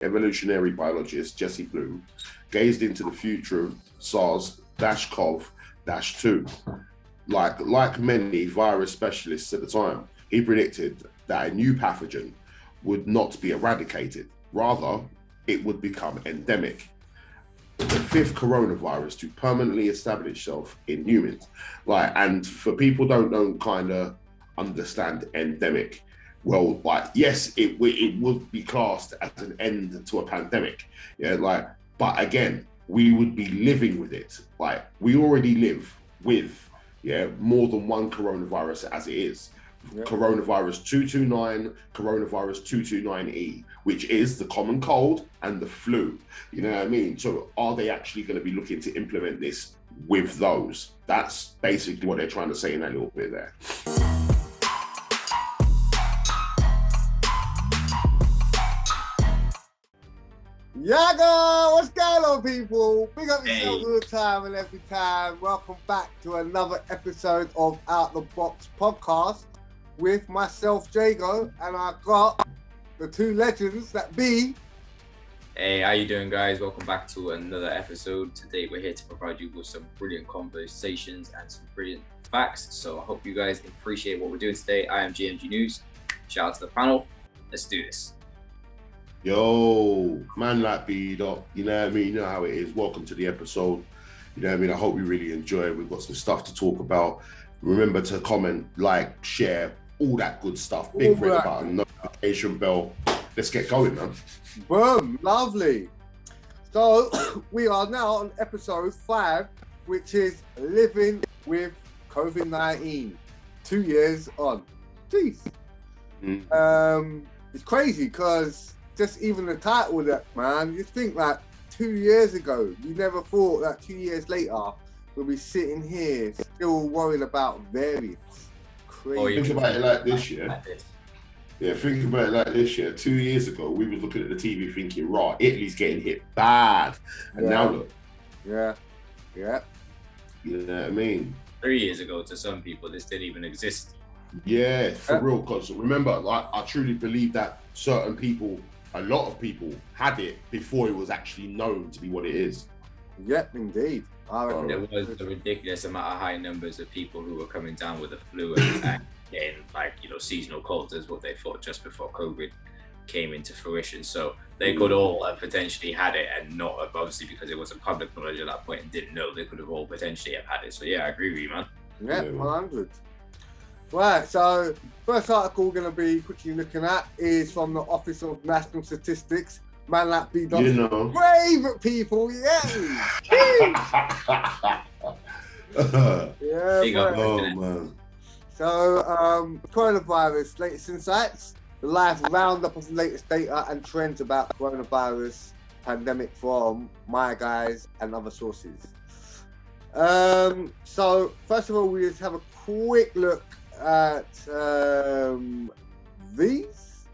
evolutionary biologist Jesse Bloom gazed into the future of SARS-CoV-2. Like many virus specialists at the time, he predicted that a new pathogen would not be eradicated. Rather, it would become endemic. The fifth coronavirus to permanently establish itself in humans. And for people don't kind of understand endemic, well, yes, it would be classed as an end to a pandemic. But again, we would be living with it. We already live with more than one coronavirus as it is. Yep. Coronavirus 229, coronavirus 229E, which is the common cold and the flu. You know what I mean? So are they actually going to be looking to implement this with those? That's basically what they're trying to say in that little bit there. Yaga, what's going on, people? Big up yourselves all the time and every time. Welcome back to another episode of Out the Box podcast with myself, Jago, and I've got the two legends that be. Hey, how you doing, guys? Welcome back to another episode. Today we're here to provide you with some brilliant conversations and some brilliant facts. So I hope you guys appreciate what we're doing today. I am GMG News. Shout out to the panel. Let's do this. Yo, Manlike B.Dot, you know what I mean? You know how it is. Welcome to the episode. You know what I mean? I hope you really enjoy it. We've got some stuff to talk about. Remember to comment, like, share, all that good stuff. Big red button, notification bell. Let's get going, man. Boom, lovely. So we are now on episode 5, which is living with COVID-19. 2 years on. Jeez. It's crazy because just even the title of that, man, you think 2 years ago, you never thought that 2 years later, we'll be sitting here still worried about variants. Crazy. Think about it like this, yeah, think about it like this, 2 years ago, we were looking at the TV thinking, right, Italy's getting hit bad. And now look. Yeah. You know what I mean? 3 years ago, to some people, this didn't even exist. Yeah, for real, because remember, I truly believe that certain people, a lot of people had it before it was actually known to be what it is. Yep, indeed. There was a ridiculous amount of high numbers of people who were coming down with the flu and getting seasonal colds is what they thought just before COVID came into fruition. So they could all have potentially had it and not have, obviously, because it wasn't public knowledge at that point and didn't know, they could have all potentially have had it. So yeah, I agree with you, man. Yeah, 100. Right, so first article we're going to be quickly looking at is from the Office of National Statistics, Manlike B.Dot. Favourite people, yeah. Big up, man. So, coronavirus, latest insights, the live roundup of the latest data and trends about coronavirus pandemic from my guys and other sources. So, first of all, we just have a quick look at these.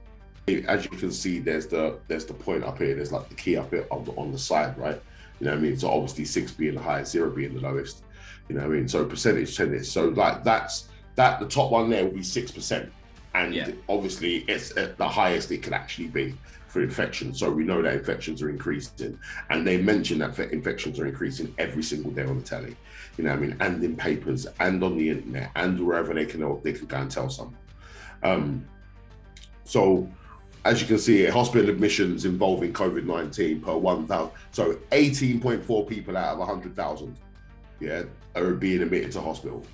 As you can see, there's the point up here. There's the key up here on the side, right? You know what I mean? So obviously 6 being the highest, 0 being the lowest. You know what I mean? So percentage tennis. So that's the top one there will be 6%, and obviously it's at the highest it can actually be for infection. So we know that infections are increasing, and they mention that infections are increasing every single day on the telly. You know what I mean? And in papers, and on the internet, and wherever they can go and tell someone. So as you can see, hospital admissions involving COVID-19 per 1,000. So 18.4 people out of 100,000, are being admitted to hospital.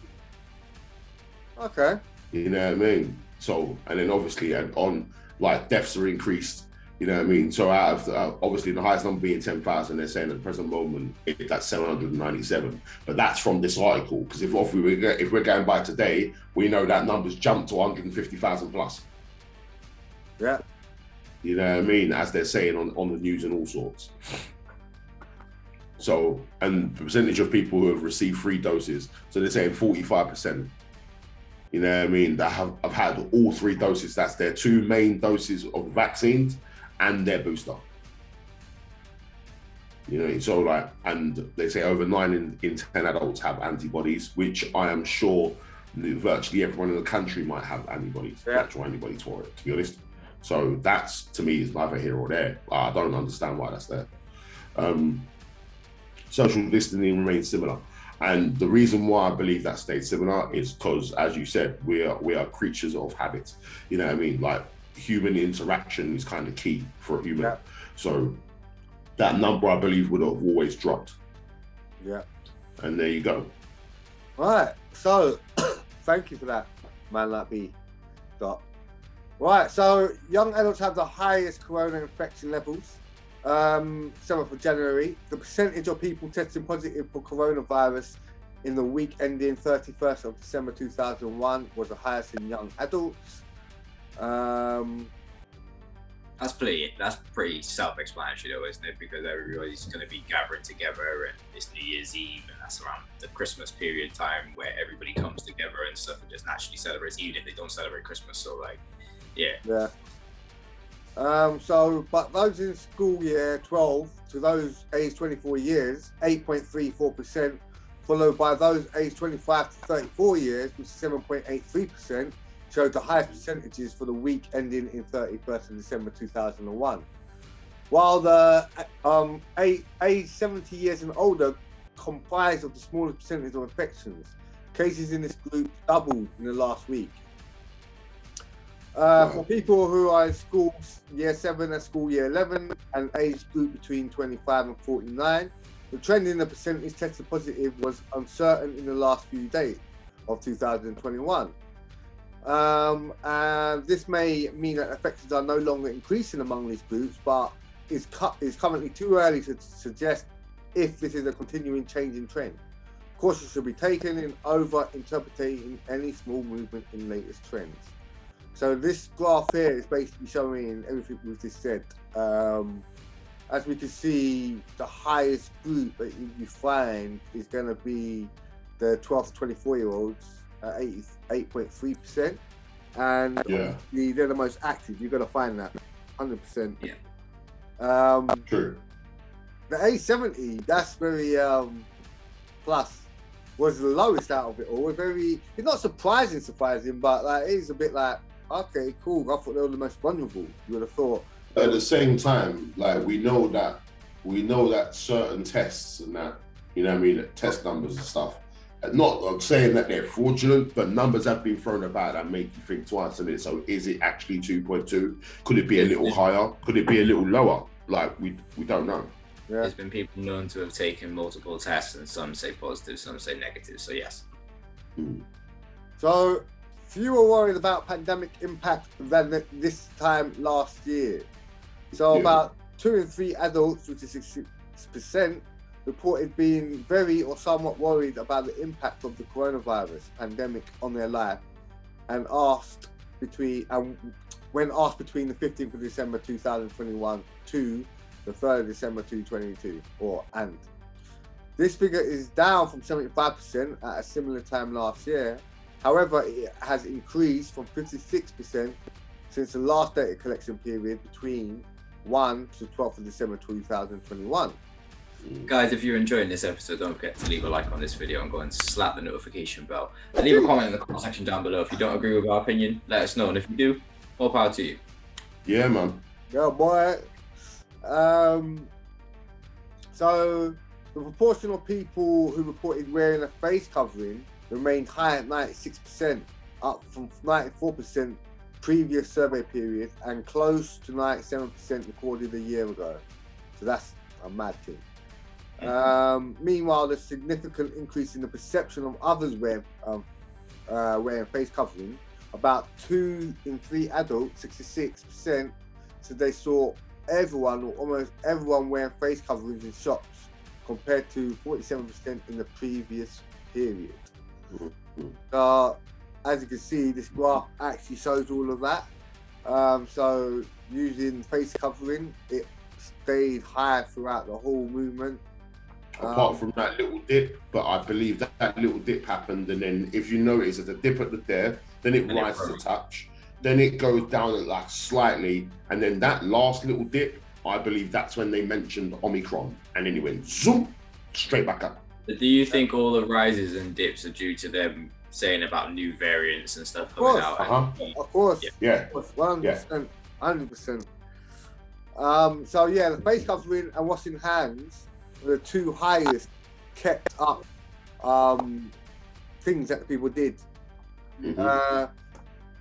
Okay. You know what I mean? So, and then obviously, deaths are increased. You know what I mean? So out of obviously the highest number being 10,000, they're saying at the present moment that's 797. But that's from this article, because if we're going by today, we know that number's jumped to 150,000 plus. Yeah. You know what I mean? As they're saying on the news and all sorts. So, and the percentage of people who have received 3 doses, so they're saying 45%. You know what I mean? That have had all 3 doses. That's their 2 main doses of vaccines and their booster. You know, so and they say over 9 in 10 adults have antibodies, which I am sure virtually everyone in the country might have antibodies, natural antibodies for it, to be honest. So that's, to me, is neither here or there. I don't understand why that's there. Social distancing remains similar. And the reason why I believe that stayed similar is because, as you said, we are creatures of habit. You know what I mean? Like, human interaction is kind of key for a human. Yeah. So that number, I believe, would have always dropped. Yeah. And there you go. Right. So thank you for that, Manlike B.Dot. Right. So young adults have the highest corona infection levels. 7th of January. The percentage of people testing positive for coronavirus in the week ending 31st of December 2001 was the highest in young adults. That's pretty self-explanatory, though, isn't it? Because everybody's going to be gathering together, and it's New Year's Eve, and that's around the Christmas period time where everybody comes together and stuff and just naturally celebrates, even if they don't celebrate Christmas. So, like, yeah. Yeah. But those in school year 12 to those aged 24 years, 8.34%, followed by those aged 25 to 34 years, which is 7.83%, showed the highest percentages for the week ending in 31st of December 2001. While the aged 70 years and older comprise of the smallest percentage of infections, cases in this group doubled in the last week. For people who are in school year 7 and school year 11 and age group between 25 and 49, the trend in the percentage tested positive was uncertain in the last few days of 2021. And this may mean that infections are no longer increasing among these groups, but is currently too early to suggest if this is a continuing change in trend. Caution should be taken in over-interpreting any small movement in latest trends. So this graph here is basically showing everything we've just said. As we can see, the highest group that you find is going to be the 12 to 24-year-olds at 8.3%. And they're the most active. You're going to find that 100%. Yeah. True. The age 70, that's very plus, was the lowest out of it all. It's not surprising, but like, it is a bit like, okay, cool. I thought they were the most vulnerable. You would have thought. At the same time, like, we know that certain tests and that, you know what I mean, test numbers and stuff. I'm saying that they're fraudulent, but numbers have been thrown about that make you think twice on it. So is it actually 2.2? Could it be a little higher? Could it be a little lower? Like, we don't know. Yeah. There's been people known to have taken multiple tests, and some say positive, some say negative. So yes. So fewer worried about pandemic impact than this time last year. So about 2 in 3 adults, which is 6%, reported being very or somewhat worried about the impact of the coronavirus pandemic on their life, and when asked between the 15th of December 2021 to the 3rd of December 2022, and this figure is down from 75% at a similar time last year. However, it has increased from 56% since the last data collection period between 1 to 12th of December 2021. Guys, if you're enjoying this episode, don't forget to leave a like on this video and go and slap the notification bell. And leave a comment in the comment section down below. If you don't agree with our opinion, let us know. And if you do, more power to you. Yeah, man. Yeah, boy. So the proportion of people who reported wearing a face covering remained high at 96%, up from 94% previous survey period and close to 97% recorded a year ago. So that's a mad thing. Meanwhile, the significant increase in the perception of others wearing face covering. About 2 in 3 adults, 66%, said they saw everyone or almost everyone wearing face coverings in shops, compared to 47% in the previous period. As you can see, this graph actually shows all of that. So using face covering, it stayed high throughout the whole movement. Apart from that little dip, but I believe that little dip happened, and then if you notice, there's a dip at there, then it rises a touch, then it goes down like slightly, and then that last little dip, I believe that's when they mentioned Omicron, and then it went zoom straight back up. Do you think all the rises and dips are due to them saying about new variants and stuff coming out? Of course. Yeah. 100%. 100%. So yeah, the face covering and washing hands were the two highest kept up things that people did.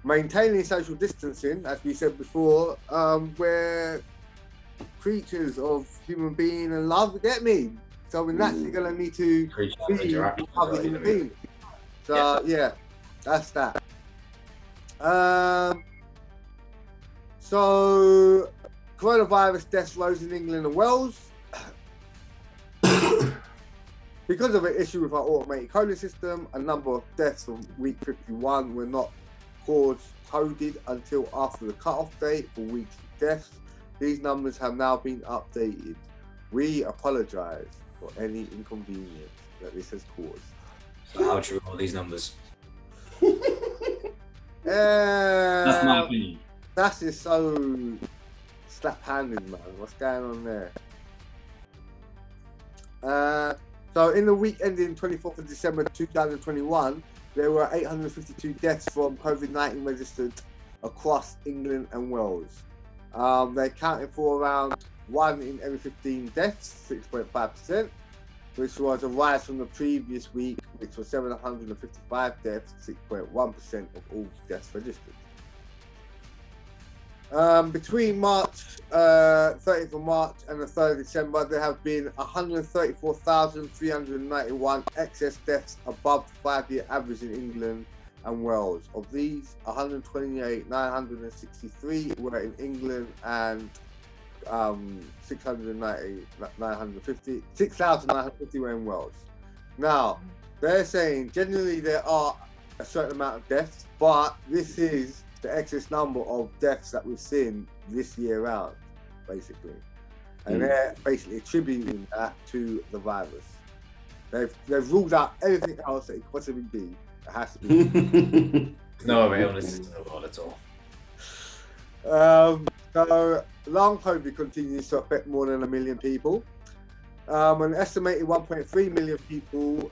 Maintaining social distancing, as we said before, we're creatures of human being and love, get me? So we're naturally going to need to be other human beings. So yeah, that's that. So coronavirus deaths rose in England and Wales. Because of an issue with our automated coding system, a number of deaths from week 51 were not coded until after the cut-off date for weekly deaths. These numbers have now been updated. We apologise for any inconvenience that this has caused. So how true are all these numbers? That's my opinion. That's just so slap-handed, man. What's going on there? So in the week ending 24th of December 2021, there were 852 deaths from COVID-19 registered across England and Wales. They accounted for around 1 in every 15 deaths, 6.5%, which was a rise from the previous week, which was 755 deaths, 6.1% of all deaths registered. Between March 30th of March and the 3rd of December, there have been 134,391 excess deaths above the 5-year average in England and Wales. Of these, 128,963 were in England and 6,950 were in Wales. Now, they're saying generally there are a certain amount of deaths, but this is the excess number of deaths that we've seen this year round, basically. And they're basically attributing that to the virus. They've ruled out everything else that it could possibly be. It has to be. No other illnesses in the world at all. So long COVID continues to affect more than 1 million people. An estimated 1.3 million people,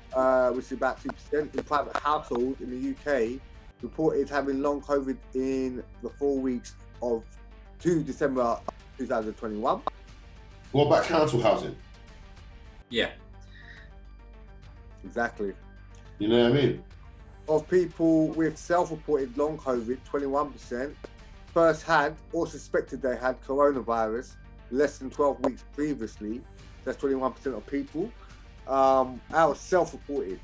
which is about 2% in private households in the UK, reported having long COVID in the 4 weeks to December 2021. What about council housing? Yeah. Exactly. You know what I mean? Of people with self-reported long COVID, 21% first had or suspected they had coronavirus less than 12 weeks previously. That's 21% of people. Out self-reported.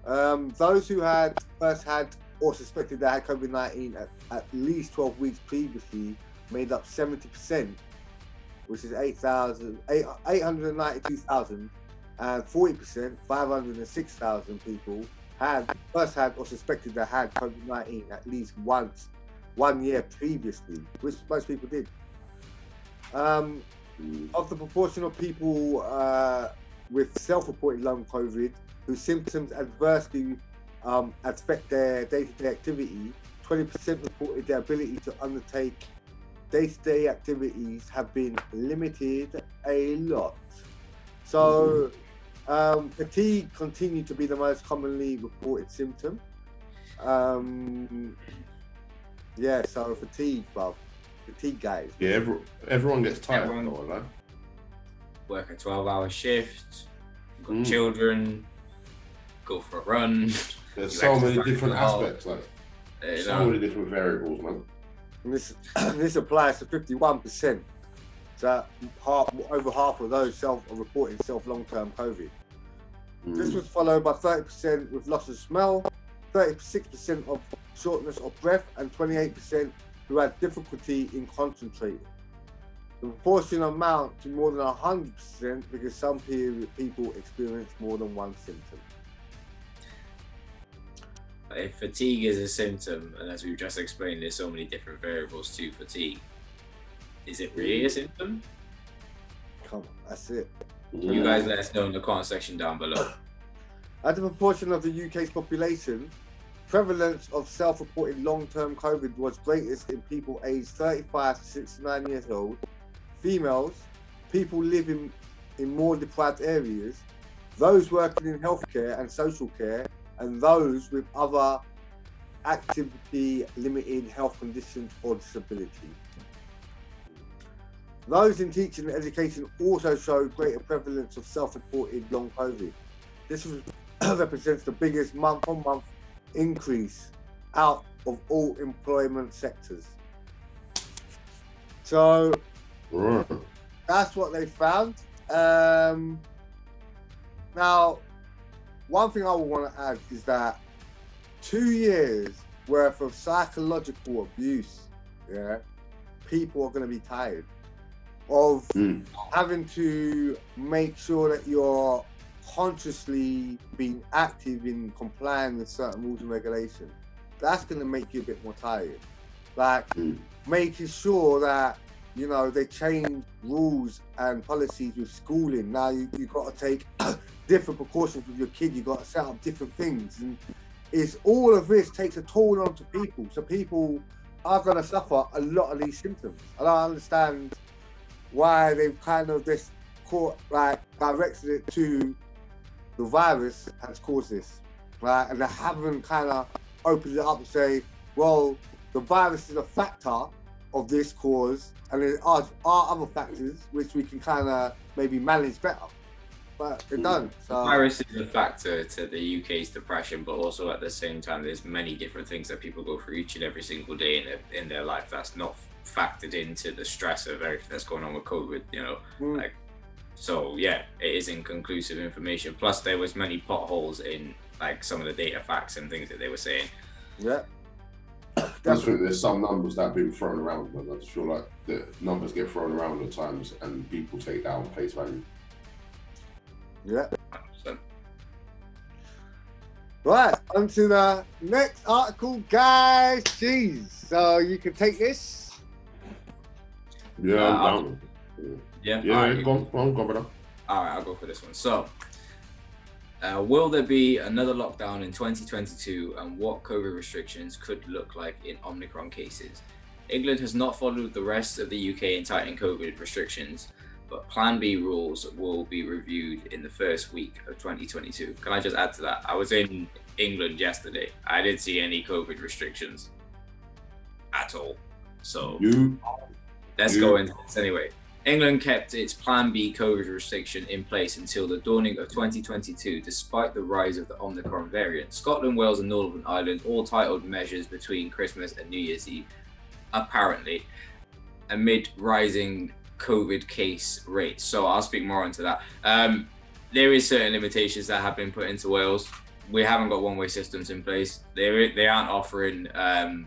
Those who had first had or suspected they had COVID-19 at least 12 weeks previously made up 70%, which is 892,000, and 40%, 506,000 people first had or suspected they had COVID-19 at least once, 1 year previously, which most people did. Of the proportion of people with self-reported long COVID whose symptoms adversely affect their day-to-day activity, 20% reported their ability to undertake day-to-day activities have been limited a lot. So fatigue continued to be the most commonly reported symptom. Yeah, so fatigue, bruv. Fatigue, guys. Yeah, everyone gets tired. Work a 12-hour shift, got children, go for a run. There's so many different aspects, like so many different variables, man. And this applies to 51%. So over half of those reported long-term COVID. This was followed by 30% with loss of smell, 36% of shortness of breath, and 28% who had difficulty in concentrating. The proportion amount to more than 100% because some people experience more than one symptom. If fatigue is a symptom, and as we've just explained, there's so many different variables to fatigue, is it really a symptom? Come on, that's it. You guys let us know in the comment section down below. As a proportion of the UK's population, prevalence of self-reported long-term COVID was greatest in people aged 35 to 69 years old, females, people living in more deprived areas, those working in healthcare and social care, and those with other activity-limited health conditions or disability. Those in teaching and education also showed greater prevalence of self-reported long COVID. This represents the biggest month-on-month increase out of all employment sectors. So that's what they found. Now, one thing I would want to add is that 2 years worth of psychological abuse, people are going to be tired of having to make sure that you're consciously being active in complying with certain rules and regulations. That's going to make you a bit more tired. Like making sure that, you know, they change rules and policies with schooling. Now you've got to take different precautions with your kid. You've got to set up different things. And it's all of this takes a toll onto people. So people are going to suffer a lot of these symptoms. I don't understand why they've kind of just directed it to the virus has caused this, right? And they haven't kind of opened it up and say, well, the virus is a factor of this cause, and there are other factors which we can kind of maybe manage better. But they don't. So the virus is a factor to the UK's depression, but also at the same time, there's many different things that people go through each and every single day in their life that's not factored into the stress of everything that's going on with COVID, you know. Like, so yeah, it is inconclusive information. Plus, there was many potholes in like some of the data facts and things that they were saying. Yeah. I just think there's some numbers that have been thrown around, but I just feel like the numbers get thrown around at times and people take down face value. Yeah. 100%. Right, on to the next article, guys. Jeez. So you can take this. Yeah, I'm down. Yeah. Yeah, Right. go on, brother. All right, I'll go for this one. So, will there be another lockdown in 2022, and what COVID restrictions could look like in Omicron cases? England has not followed the rest of the UK in tightening COVID restrictions, but Plan B rules will be reviewed in the first week of 2022. Can I just add to that? I was in England yesterday. I didn't see any COVID restrictions at all. So let's go into this anyway. England kept its Plan B COVID restriction in place until the dawning of 2022, despite the rise of the Omicron variant. Scotland, Wales, and Northern Ireland all tightened measures between Christmas and New Year's Eve, apparently, amid rising COVID case rates. So I'll speak more into that. There is certain limitations that have been put into Wales. We haven't got one-way systems in place. They aren't offering the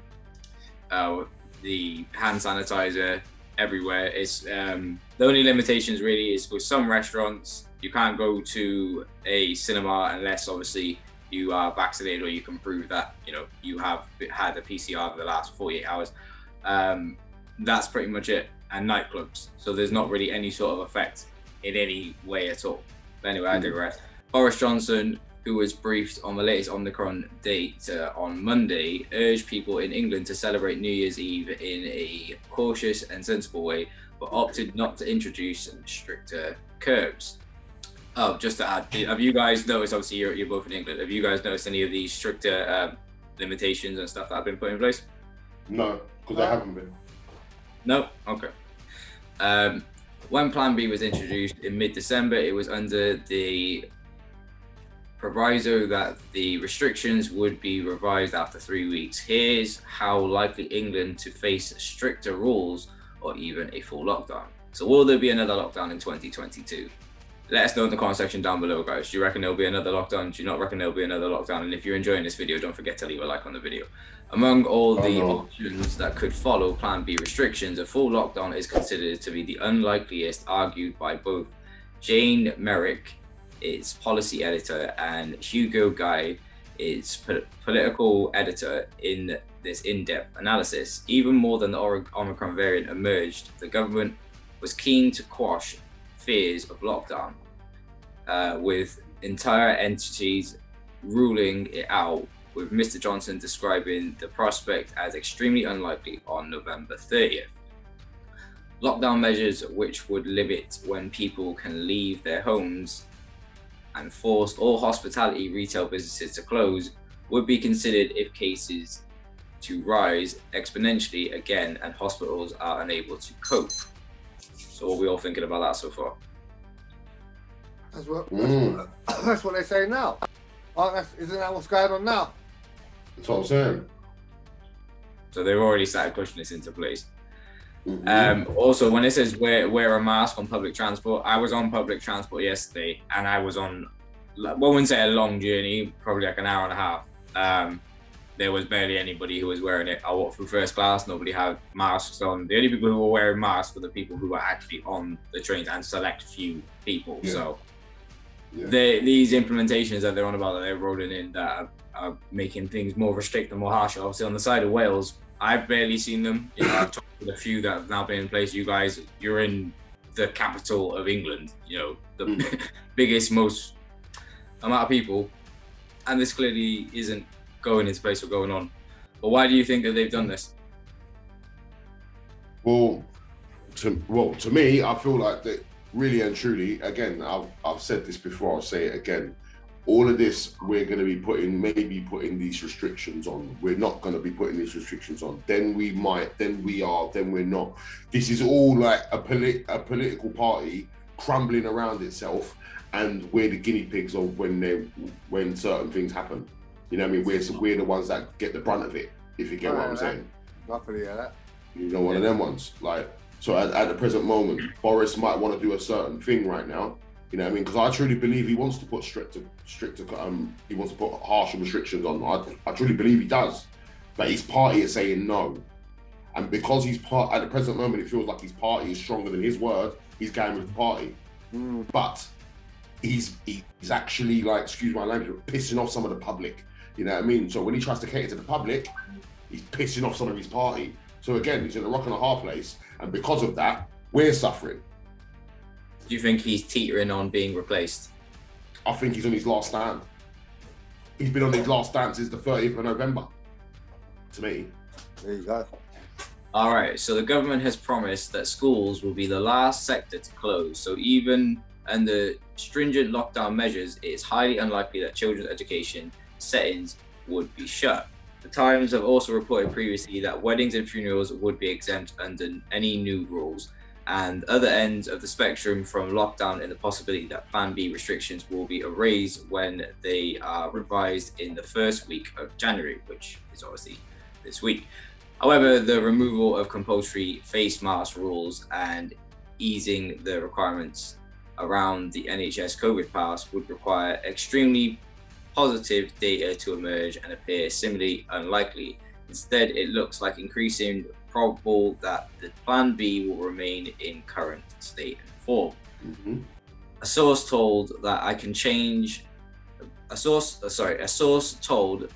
hand sanitizer everywhere. It's the only limitations really is with some restaurants. You can't go to a cinema unless obviously you are vaccinated or you can prove that you have had a PCR for the last 48 hours. That's pretty much it. And nightclubs. So there's not really any sort of effect in any way at all. But anyway, I digress. Boris Johnson, who was briefed on the latest Omicron date on Monday, urged people in England to celebrate New Year's Eve in a cautious and sensible way, but opted not to introduce stricter curbs. Oh, just to add, have you guys noticed, obviously you're both in England, have you guys noticed any of these stricter limitations and stuff that have been put in place? No, because I haven't been. No? Okay. When Plan B was introduced in mid-December, it was under the proviso that the restrictions would be revised after 3 weeks. Here's how likely England to face stricter rules or even a full lockdown. So will there be another lockdown in 2022? Let us know in the comment section down below, guys. Do you reckon there'll be another lockdown? Do you not reckon there'll be another lockdown? And if you're enjoying this video, don't forget to leave a like on the video. Among all the options that could follow Plan B restrictions, a full lockdown is considered to be the unlikeliest, argued by both Jane Merrick, its policy editor, and Hugo Guy, its political editor, in this in-depth analysis. Even more than the Omicron variant emerged, the government was keen to quash fears of lockdown, with entire entities ruling it out, with Mr. Johnson describing the prospect as extremely unlikely on November 30th. Lockdown measures which would limit when people can leave their homes and force all hospitality retail businesses to close would be considered if cases to rise exponentially again and hospitals are unable to cope. So what are we all thinking about that so far? That's what they say now. Oh, isn't that what's going on now? That's what I'm saying. So they've already started pushing this into place. Mm-hmm. Also, when it says wear a mask on public transport, I was on public transport yesterday, and I was on, I wouldn't say a long journey, probably like an hour and a half. There was barely anybody who was wearing it. I walked through first class, nobody had masks on. The only people who were wearing masks were the people who were actually on the trains, and select few people. Yeah. So Yeah. these implementations that they're on about, that they're rolling in, that are making things more restrictive and more harsh. Obviously, on the side of Wales, I've barely seen them. You know, I've talked with a few that have now been in place. You guys, you're in the capital of England, you know, the biggest, most amount of people, and this clearly isn't going into place or going on. But why do you think that they've done this? Well, to me, I feel like that really and truly, again, I've said this before, I'll say it again. All of this, we're going to be maybe putting these restrictions on. We're not going to be putting these restrictions on. Then we might, then we are, then we're not. This is all like a political party crumbling around itself, and we're the guinea pigs of when certain things happen. You know what I mean? We're the ones that get the brunt of it, if you get what I'm saying. Roughly, yeah. You know, one of them ones. Like, so at the present moment, Boris might want to do a certain thing right now. You know what I mean? Because I truly believe he wants to put stricter, he wants to put harsher restrictions on. I truly believe he does. But his party is saying no. And because at the present moment, it feels like his party is stronger than his word, he's going with the party. But he's actually, like, excuse my language, pissing off some of the public. You know what I mean? So when he tries to cater to the public, he's pissing off some of his party. So again, he's in a rock and a hard place. And because of that, we're suffering. Do you think he's teetering on being replaced? I think he's on his last stand. He's been on his last stand since the 30th of November, to me. There you go. All right, so the government has promised that schools will be the last sector to close. So even under stringent lockdown measures, it is highly unlikely that children's education settings would be shut. The Times have also reported previously that weddings and funerals would be exempt under any new rules, and other ends of the spectrum from lockdown in the possibility that Plan B restrictions will be erased when they are revised in the first week of January, which is obviously this week. However, the removal of compulsory face mask rules and easing the requirements around the NHS COVID pass would require extremely positive data to emerge and appear similarly unlikely. Instead, it looks like increasing probable that the Plan B will remain in current state and form. A source told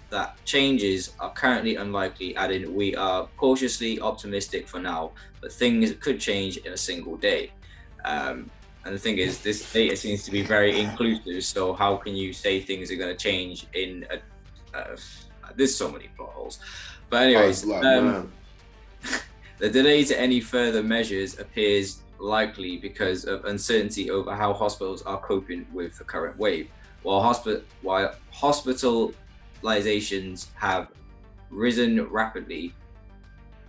that changes are currently unlikely, adding, "We are cautiously optimistic for now, but things could change in a single day." And the thing is, this data seems to be very inclusive, so how can you say things are going to change in there's so many plot holes. But anyways, the delay to any further measures appears likely because of uncertainty over how hospitals are coping with the current wave. While hospitalizations have risen rapidly,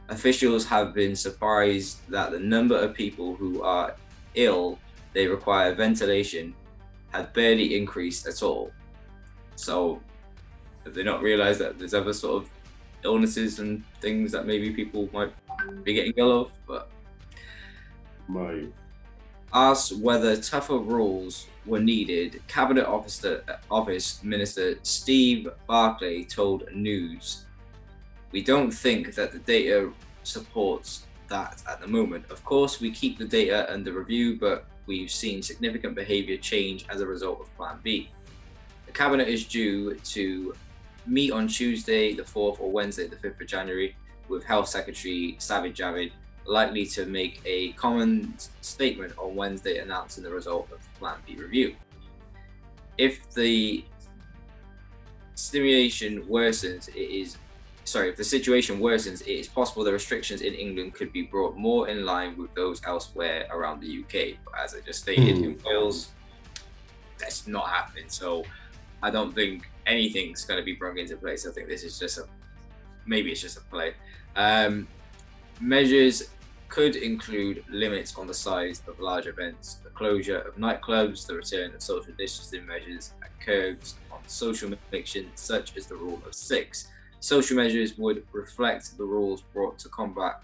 officials have been surprised that the number of people who are ill, they require ventilation, had barely increased at all. So have they not realized that there's other sort of illnesses and things that maybe people might be getting ill of? But asked whether tougher rules were needed, Cabinet Office Minister Steve Barclay told News, "We don't think that the data supports that at the moment. Of course, we keep the data under review, but we've seen significant behaviour change as a result of Plan B." The Cabinet is due to meet on Tuesday the 4th or Wednesday the 5th of January, with Health Secretary Sajid Javid likely to make a common statement on Wednesday announcing the result of the Plan B review. If the situation worsens, if the situation worsens, it is possible the restrictions in England could be brought more in line with those elsewhere around the UK. But as I just stated, in Wales, that's not happening. So I don't think anything's going to be brought into place. I think this is just maybe it's just a play. Measures could include limits on the size of large events, the closure of nightclubs, the return of social distancing measures, and curbs on social mixing, such as the rule of 6. Social measures would reflect the rules brought to combat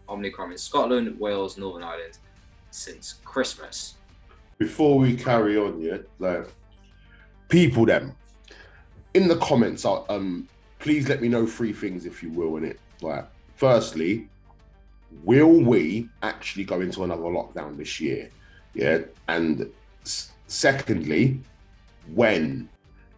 Omicron in Scotland, Wales, Northern Ireland since Christmas. Before we carry on, yeah, like people them in the comments, please let me know 3 things if you will in it. Like, firstly, will we actually go into another lockdown this year? Yeah, and secondly, when?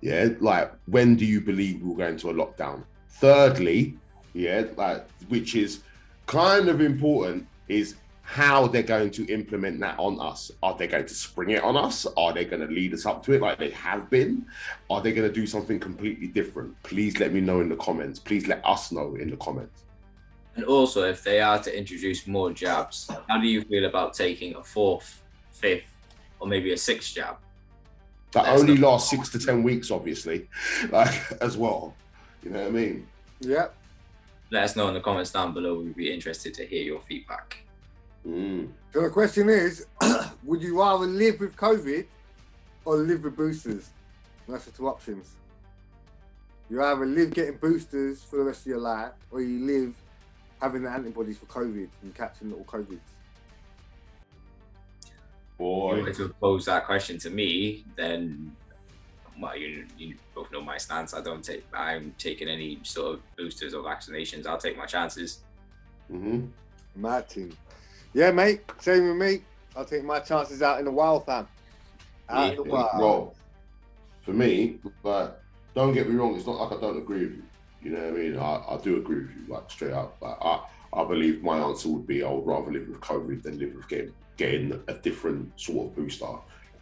Yeah, like when do you believe we'll go into a lockdown? Thirdly, yeah, like which is kind of important, is how they're going to implement that on us. Are they going to spring it on us? Are they going to lead us up to it like they have been? Are they going to do something completely different? Please let me know in the comments. Please let us know in the comments. And also, if they are to introduce more jabs, how do you feel about taking a 4th, 5th, or maybe a 6th jab? That only lasts 6 to 10 weeks, obviously, like as well. You know what I mean? Yeah. Let us know in the comments down below. We'd be interested to hear your feedback. So the question is, would you rather live with COVID or live with boosters? And that's the 2 options. You either live getting boosters for the rest of your life, or you live having the antibodies for COVID and catching little COVIDs. Boy. If you were to pose that question to me, then, well, you both know my stance. I'm taking any sort of boosters or vaccinations. I'll take my chances. My team. Yeah, mate. Same with me. I'll take my chances out in the wild, fam. Out in the wild. Well, for me, but don't get me wrong, it's not like I don't agree with you. You know what I mean? I do agree with you, like straight up. Like, I believe my answer would be I would rather live with COVID than live with getting a different sort of booster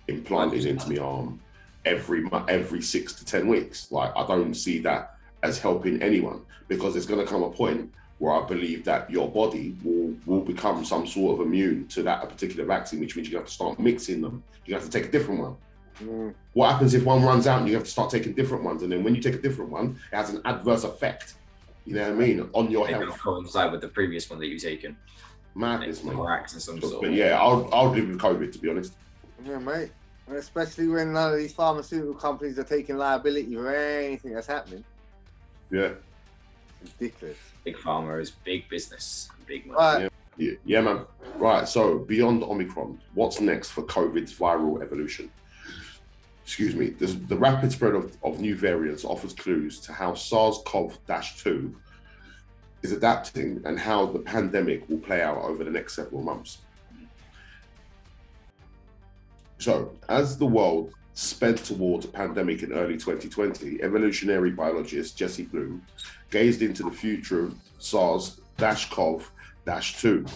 implanted into my arm every 6 to 10 weeks. Like, I don't see that as helping anyone, because there's going to come a point where I believe that your body will become some sort of immune to that particular vaccine, which means you have to start mixing them. You have to take a different one. What happens if one runs out and you have to start taking different ones? And then when you take a different one, it has an adverse effect, you know what I mean, on your health. Don't coincide with the previous one that you've taken. Madness, mate. But yeah, I'll live with COVID, to be honest. Yeah, mate. Especially when none of these pharmaceutical companies are taking liability for anything that's happening. Yeah. Ridiculous. Big pharma is big business, big money. Right. Yeah, man. Right, so beyond Omicron, what's next for COVID's viral evolution? Excuse me. The rapid spread of new variants offers clues to how SARS-CoV-2 is adapting and how the pandemic will play out over the next several months. So, as the world sped towards a pandemic in early 2020, evolutionary biologist Jesse Bloom gazed into the future of SARS-CoV-2.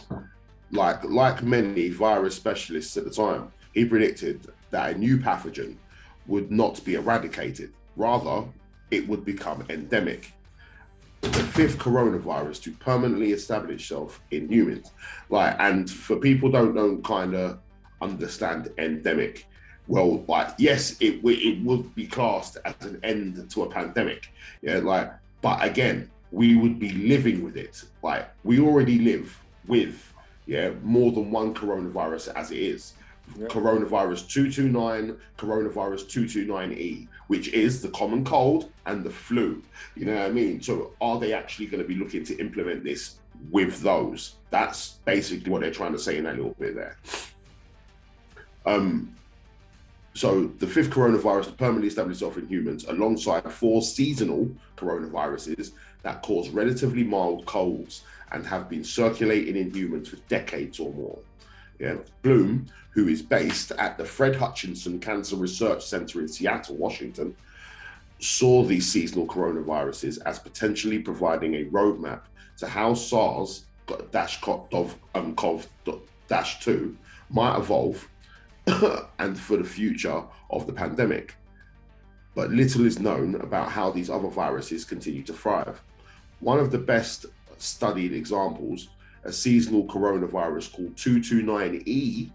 Like many virus specialists at the time, he predicted that a new pathogen would not be eradicated. Rather, it would become endemic. The 5th coronavirus to permanently establish itself in humans. And for people don't kind of understand endemic, well, yes, it would be classed as an end to a pandemic. Yeah, but again, we would be living with it. We already live with, more than one coronavirus as it is. Yep. Coronavirus 229, coronavirus 229E, which is the common cold and the flu. You know what I mean? So are they actually going to be looking to implement this with those? That's basically what they're trying to say in that little bit there. So the 5th coronavirus permanently established itself in humans alongside 4 seasonal coronaviruses that cause relatively mild colds and have been circulating in humans for decades or more. Yeah. Bloom, who is based at the Fred Hutchinson Cancer Research Center in Seattle, Washington, saw these seasonal coronaviruses as potentially providing a roadmap to how SARS-CoV-2 might evolve and for the future of the pandemic. But little is known about how these other viruses continue to thrive. One of the best studied examples, a seasonal coronavirus called 229E,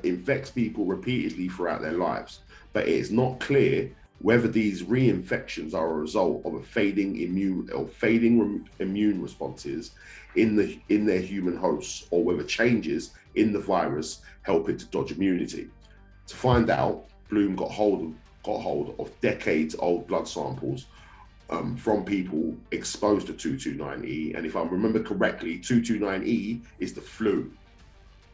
infects people repeatedly throughout their lives, but it is not clear Whether these reinfections are a result of a fading immune responses in their human hosts, or whether changes in the virus help it to dodge immunity. To find out, Bloom got hold of decades-old blood samples from people exposed to 229E, and if I remember correctly, 229E is the flu.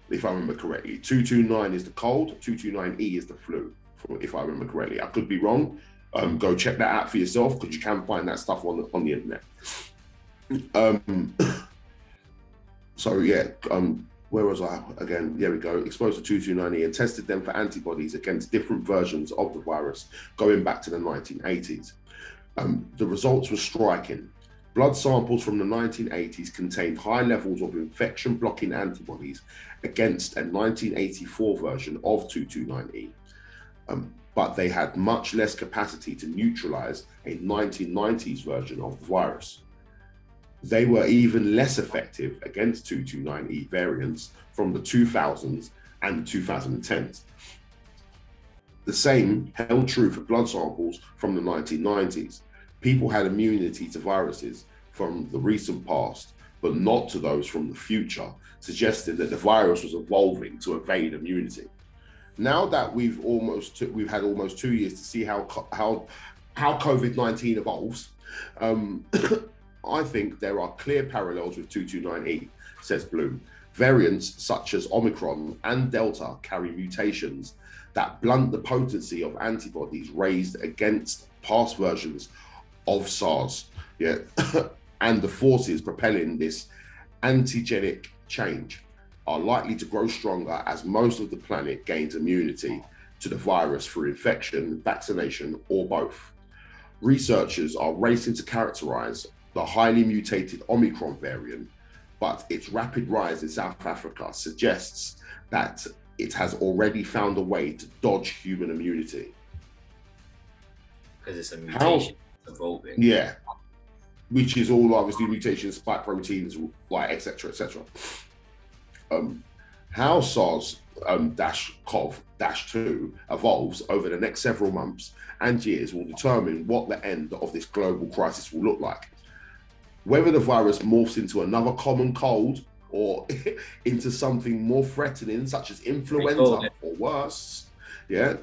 If I remember correctly, 229 is the cold, 229E is the flu. If I remember correctly, I could be wrong. Go check that out for yourself, because you can find that stuff on the internet. So yeah, where was I again? There we go. Exposed to 229E and tested them for antibodies against different versions of the virus going back to the 1980s. The results were striking. Blood samples from the 1980s contained high levels of infection-blocking antibodies against a 1984 version of 229E. But they had much less capacity to neutralize a 1990s version of the virus. They were even less effective against 229E variants from the 2000s and the 2010s. The same held true for blood samples from the 1990s. People had immunity to viruses from the recent past, but not to those from the future, suggesting that the virus was evolving to evade immunity. Now that we've had almost 2 years to see how COVID-19 evolves, I think there are clear parallels with 229E, says Bloom. Variants such as Omicron and Delta carry mutations that blunt the potency of antibodies raised against past versions of SARS, and the forces propelling this antigenic change are likely to grow stronger as most of the planet gains immunity to the virus through infection, vaccination, or both. Researchers are racing to characterize the highly mutated Omicron variant, but its rapid rise in South Africa suggests that it has already found a way to dodge human immunity. Because it's a mutation evolving. Yeah, which is all obviously mutations, spike proteins, like etc. How SARS-CoV-2 evolves over the next several months and years will determine what the end of this global crisis will look like. Whether the virus morphs into another common cold or into something more threatening, such as influenza or worse, a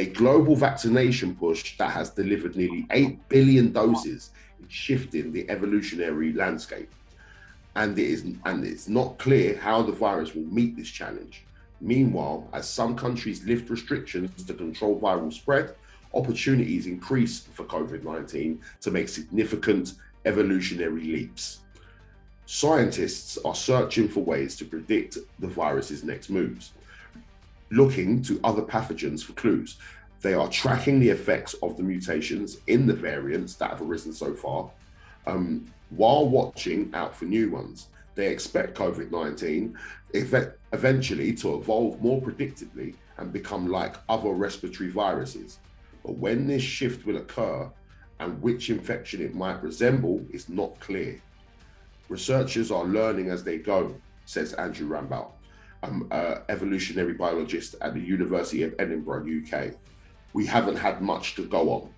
global vaccination push that has delivered nearly 8 billion doses is shifting the evolutionary landscape. And it's not clear how the virus will meet this challenge. Meanwhile, as some countries lift restrictions to control viral spread, opportunities increase for COVID-19 to make significant evolutionary leaps. Scientists are searching for ways to predict the virus's next moves, looking to other pathogens for clues. They are tracking the effects of the mutations in the variants that have arisen so far, while watching out for new ones. They expect COVID-19 eventually to evolve more predictably and become like other respiratory viruses. But when this shift will occur and which infection it might resemble is not clear. Researchers are learning as they go, says Andrew Rambout, evolutionary biologist at the University of Edinburgh, UK. We haven't had much to go on.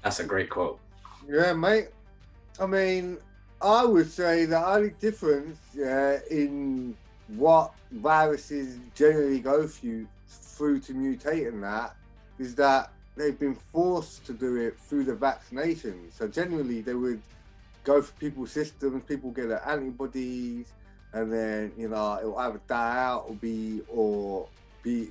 That's a great quote. Yeah, mate. I mean, I would say the only difference in what viruses generally go through to mutate in that is that they've been forced to do it through the vaccination. So generally they would go for people's systems, people get their antibodies, and then, it will either die out or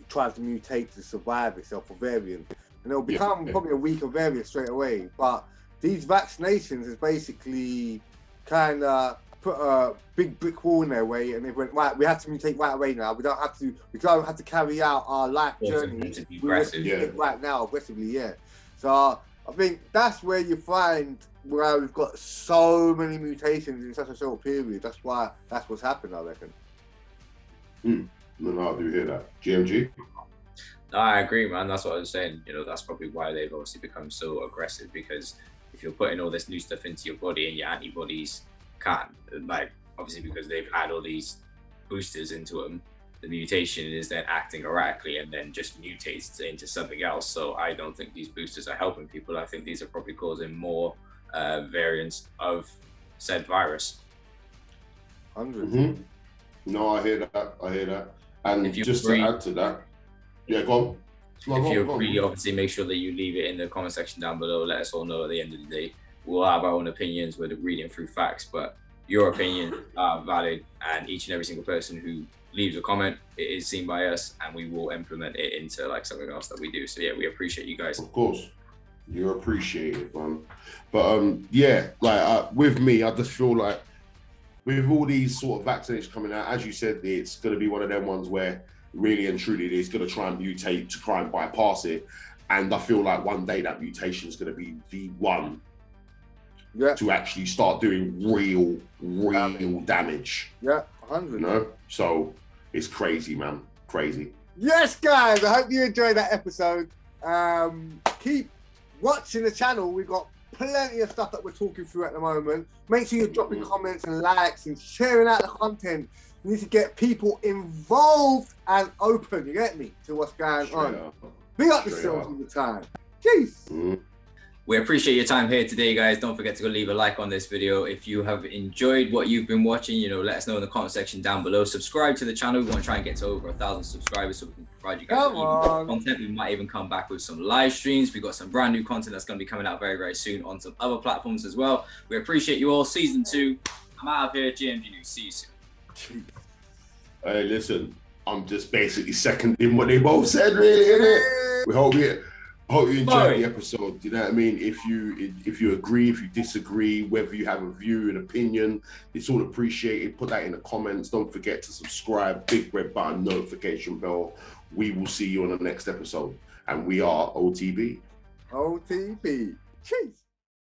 try to mutate to survive itself, a variant. And it'll become probably a weaker variant straight away. But these vaccinations is basically kind of put a big brick wall in their way, and they went, right, we have to mutate right away now. We don't have to carry out our life journey. We have to mutate right now, aggressively, So I think that's where you find where we've got so many mutations in such a short period. That's what's happened, I reckon. No, I do hear that. GMG? No, I agree, man. That's what I was saying. That's probably why they've obviously become so aggressive, because if you're putting all this new stuff into your body and your antibodies can't, obviously because they've had all these boosters into them, the mutation is then acting erratically and then just mutates into something else. So I don't think these boosters are helping people. I think these are probably causing more variants of said virus. 100. Mm-hmm. No, I hear that. And just to add to that, yeah, go on. If you agree, obviously make sure that you leave it in the comment section down below. Let us all know at the end of the day. We'll have our own opinions. We're reading through facts, but your opinions are valid, and each and every single person who leaves a comment, it is seen by us, and we will implement it into like something else that we do. So yeah, we appreciate you guys. Of course, you're appreciated, man. But yeah, like with me, I just feel like with all these sort of vaccinations coming out, as you said, it's going to be one of them ones where really and truly it's going to try and mutate to try and bypass it. And I feel like one day that mutation is going to be the one to actually start doing real damage. Yeah, 100. You know? So it's crazy, man. Crazy. Yes, guys, I hope you enjoyed that episode. Keep watching the channel. We've got plenty of stuff that we're talking through at the moment. Make sure you're dropping comments and likes and sharing out the content. We need to get people involved and open, you get me, to what's going on. Big up yourselves all the time. Jeez. We appreciate your time here today, guys. Don't forget to go leave a like on this video. If you have enjoyed what you've been watching, you know, let us know in the comment section down below. Subscribe to the channel. We want to try and get to over 1,000 subscribers so we can provide you guys with more content. We might even come back with some live streams. We've got some brand new content that's going to be coming out very, very soon on some other platforms as well. We appreciate you all. Season 2. I'm out of here. GMG News. See you soon. Hey, listen, I'm just basically seconding what they both said, really, innit? We hope you enjoyed the episode. You know what I mean? If you agree, if you disagree, whether you have a view, an opinion, it's all appreciated. Put that in the comments. Don't forget to subscribe, big red button, notification bell. We will see you on the next episode. And we are OTB. OTB. Cheers.